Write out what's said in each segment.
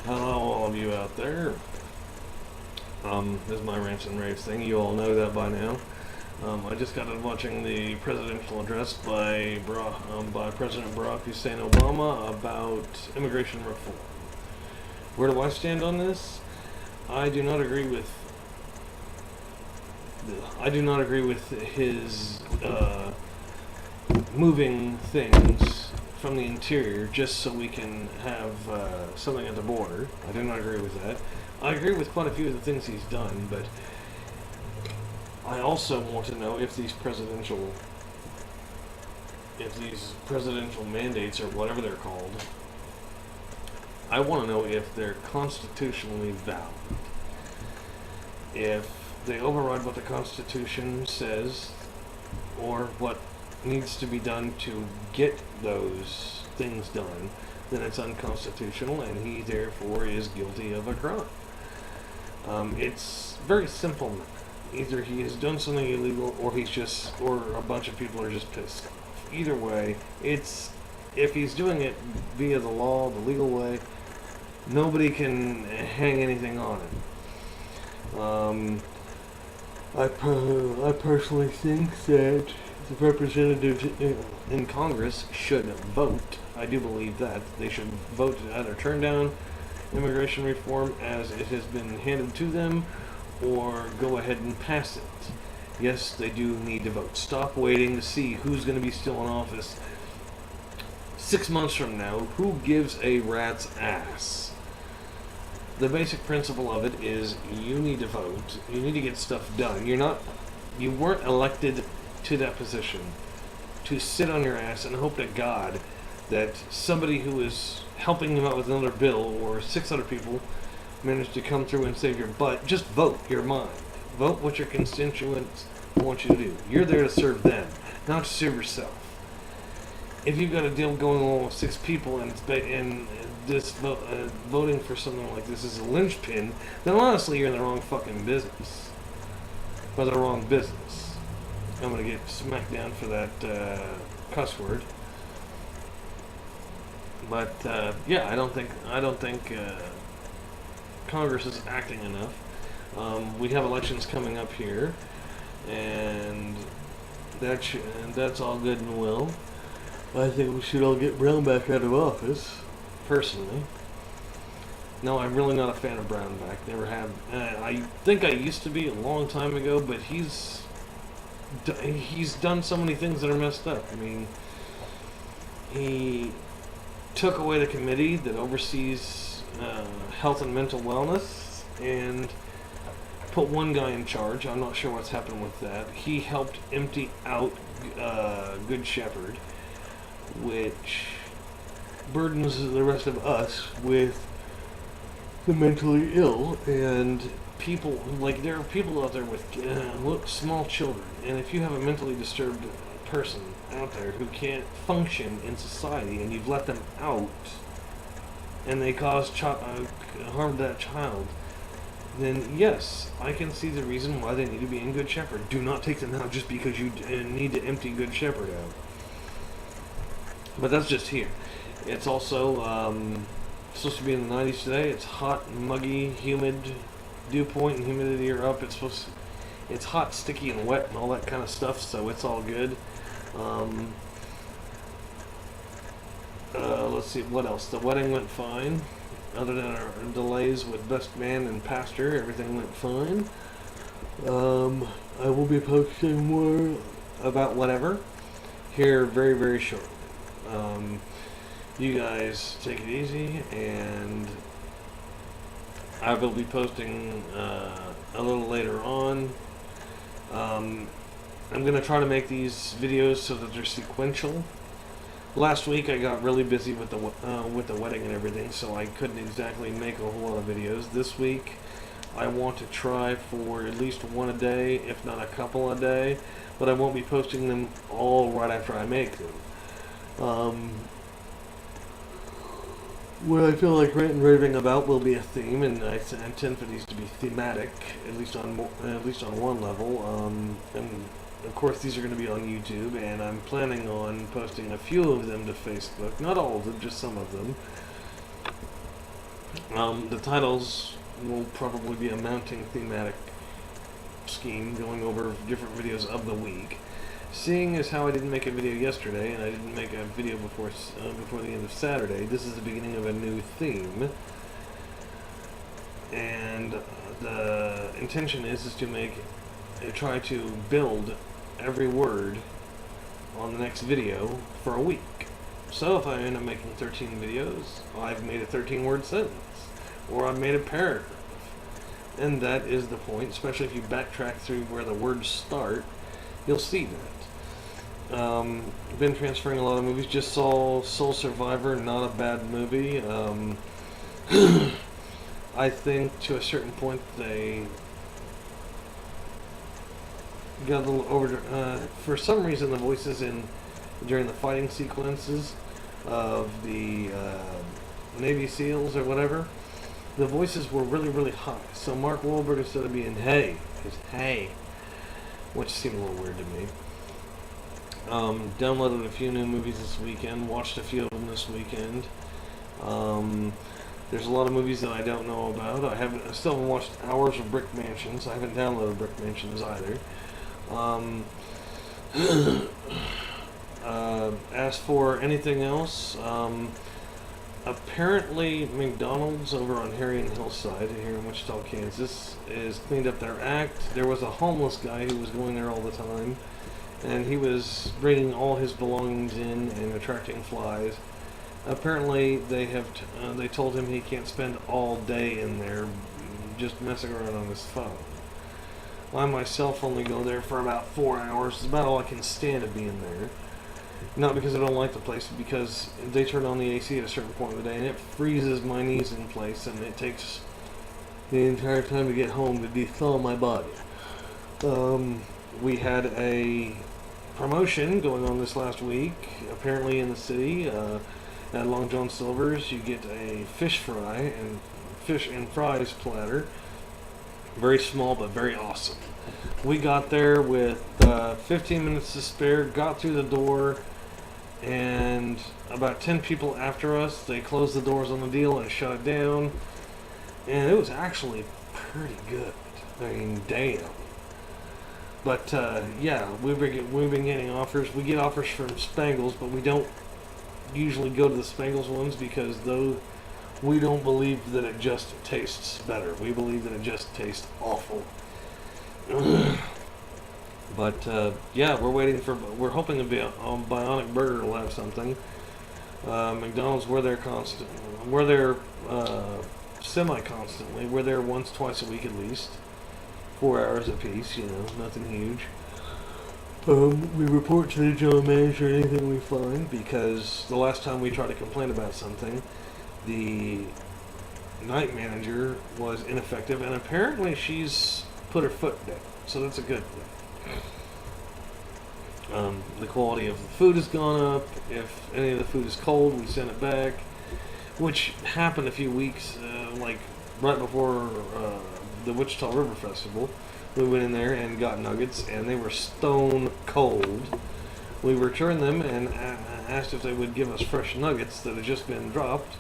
Hello, all of you out there. This is my rants and raves thing. You all know that by now. I just got done watching the presidential address by President Barack Hussein Obama about immigration reform. Where do I stand on this? I do not agree with. His moving things from the interior just so we can have something at the border. I do not agree with that. I agree with quite a few of the things he's done, but I also want to know if these presidential mandates or whatever they're called, I want to know if they're constitutionally valid. If they override what the Constitution says or what needs to be done to get those things done, then it's unconstitutional and he therefore is guilty of a crime. It's very simple. Either he has done something illegal or or a bunch of people are just pissed off. Either way, if he's doing it via the law, the legal way, nobody can hang anything on him. I personally think that the representatives in Congress should vote. I do believe that they should vote to either turn down immigration reform as it has been handed to them or go ahead and pass it. Yes, they do need to vote. Stop waiting to see who's going to be still in office 6 months from now. Who gives a rat's ass? The basic principle of it is you need to vote. You need to get stuff done. You weren't elected to that position to sit on your ass and hope to God that somebody who is helping you out with another bill or 6 other people manage to come through and save your butt. Just vote your mind. Vote what your constituents want you to do. You're there to serve them, not to serve yourself. If you've got a deal going on with 6 people and voting for something like this is a linchpin, then honestly you're in the wrong fucking business. Or the wrong business. I'm gonna get smacked down for that cuss word. But yeah, I don't think Congress is acting enough. We have elections coming up here, and that's all good and well. I think we should all get Brown back out of office, personally. No, I'm really not a fan of Brown back. Never have. I think I used to be a long time ago, but he's done so many things that are messed up. I mean, he took away the committee that oversees health and mental wellness and put one guy in charge. I'm not sure what's happened with that. He helped empty out Good Shepherd, which burdens the rest of us with the mentally ill, and people, like, there are people out there with small children, and if you have a mentally disturbed person out there who can't function in society and you've let them out and they cause harm to that child, then yes, I can see the reason why they need to be in Good Shepherd. Do not take them out just because you need to empty Good Shepherd out. But that's just here. It's also supposed to be in the 90s today. It's hot, muggy, humid. Dew point and humidity are up. It's hot, sticky, and wet and all that kind of stuff, so it's all good. Let's see, what else? The wedding went fine. Other than our delays with best man and pastor, everything went fine. I will be posting more about whatever here very, very shortly. You guys take it easy, and I will be posting a little later on. I'm going to try to make these videos so that they're sequential. Last week I got really busy with the wedding and everything, so I couldn't exactly make a whole lot of videos. This week I want to try for at least one a day, if not a couple a day, but I won't be posting them all right after I make them. What I feel like ranting and raving about will be a theme, and I intend for these to be thematic, at least on one level. And of course, these are going to be on YouTube, and I'm planning on posting a few of them to Facebook. Not all of them, just some of them. The titles will probably be a mounting thematic scheme going over different videos of the week. Seeing as how I didn't make a video yesterday and I didn't make a video before the end of Saturday, this is the beginning of a new theme. And the intention is to try to build every word on the next video for a week. So if I end up making 13 videos, I've made a 13-word sentence, or I've made a paragraph. And that is the point, especially if you backtrack through where the words start, you'll see that. Been transferring a lot of movies, just saw Soul Survivor, not a bad movie. I think to a certain point they got a little over. For some reason, the voices during the fighting sequences of the Navy SEALs or whatever, the voices were really, really high. So Mark Wahlberg, instead of being "Hey," is "Hey," which seemed a little weird to me. Downloaded a few new movies this weekend. Watched a few of them this weekend. There's a lot of movies that I don't know about. I still haven't watched Hours of Brick Mansions. I haven't downloaded Brick Mansions either. As for anything else, apparently McDonald's over on Harry and Hillside here in Wichita, Kansas, is cleaned up their act. There was a homeless guy who was going there all the time, and he was bringing all his belongings in and attracting flies. Apparently, they told him he can't spend all day in there just messing around on his phone. I myself only go there for about 4 hours. It's about all I can stand of being there. Not because I don't like the place, but because they turn on the AC at a certain point of the day, and it freezes my knees in place, and it takes the entire time to get home to de-thaw my body. We had a promotion going on this last week, apparently in the city. At Long John Silver's, you get a fish and fries platter. Very small, but very awesome. We got there with 15 minutes to spare, got through the door, and about 10 people after us, they closed the doors on the deal and shut it down. And it was actually pretty good. I mean, damn. But yeah, we've been getting offers. We get offers from Spangles, but we don't usually go to the Spangles ones because we don't believe that it just tastes better. We believe that it just tastes awful. But yeah, we're hoping to be on Bionic Burger will have something. McDonald's, we're there semi-constantly. We're there once, twice a week at least. 4 hours a piece, nothing huge. We report to the general manager anything we find, because the last time we tried to complain about something, the night manager was ineffective, and apparently she's put her foot down, so that's a good thing. The quality of the food has gone up. If any of the food is cold, we send it back, which happened a few weeks, like right before the Wichita River Festival. We went in there and got nuggets, and they were stone cold. We returned them and asked if they would give us fresh nuggets that had just been dropped,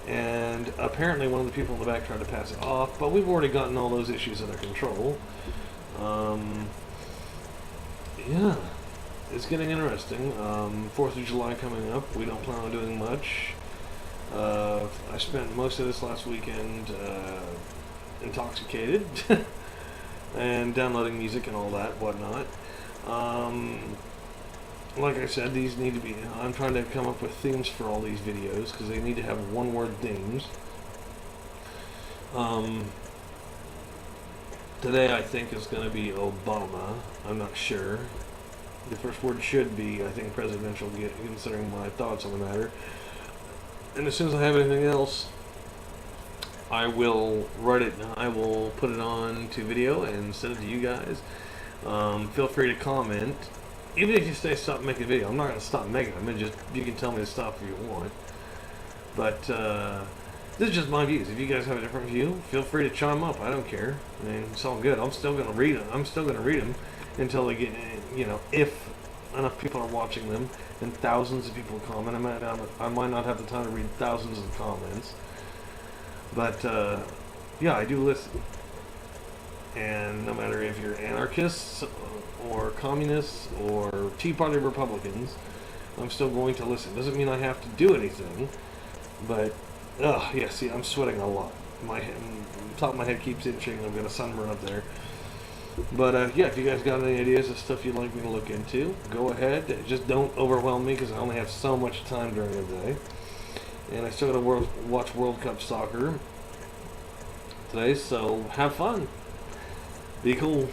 and apparently one of the people in the back tried to pass it off, but we've already gotten all those issues under control. Yeah, it's getting interesting. 4th of July coming up. We don't plan on doing much. I spent most of this last weekend intoxicated and downloading music and all that, whatnot. Like I said, these need to be... I'm trying to come up with themes for all these videos, because they need to have one-word themes. Today, I think, is going to be Obama. I'm not sure. The first word should be, I think, presidential, considering my thoughts on the matter. And as soon as I have anything else, I will write it. I will put it on to video and send it to you guys. Feel free to comment. Even if you say stop making a video, I'm not going to stop making them. You can tell me to stop if you want. But this is just my views. If you guys have a different view, feel free to chime up. I don't care. I mean, it's all good. I'm still going to read them. I'm still going to read them until they get, if enough people are watching them and thousands of people comment. I might not have the time to read thousands of comments. But yeah, I do listen. And no matter if you're anarchists or communists or Tea Party Republicans, I'm still going to listen. Doesn't mean I have to do anything, but yeah. See, I'm sweating a lot. My head, top of my head keeps itching. I've got a sunburn up there. But yeah, if you guys got any ideas of stuff you'd like me to look into, go ahead. Just don't overwhelm me because I only have so much time during the day, and I still got to watch World Cup soccer today. So have fun. Be cool.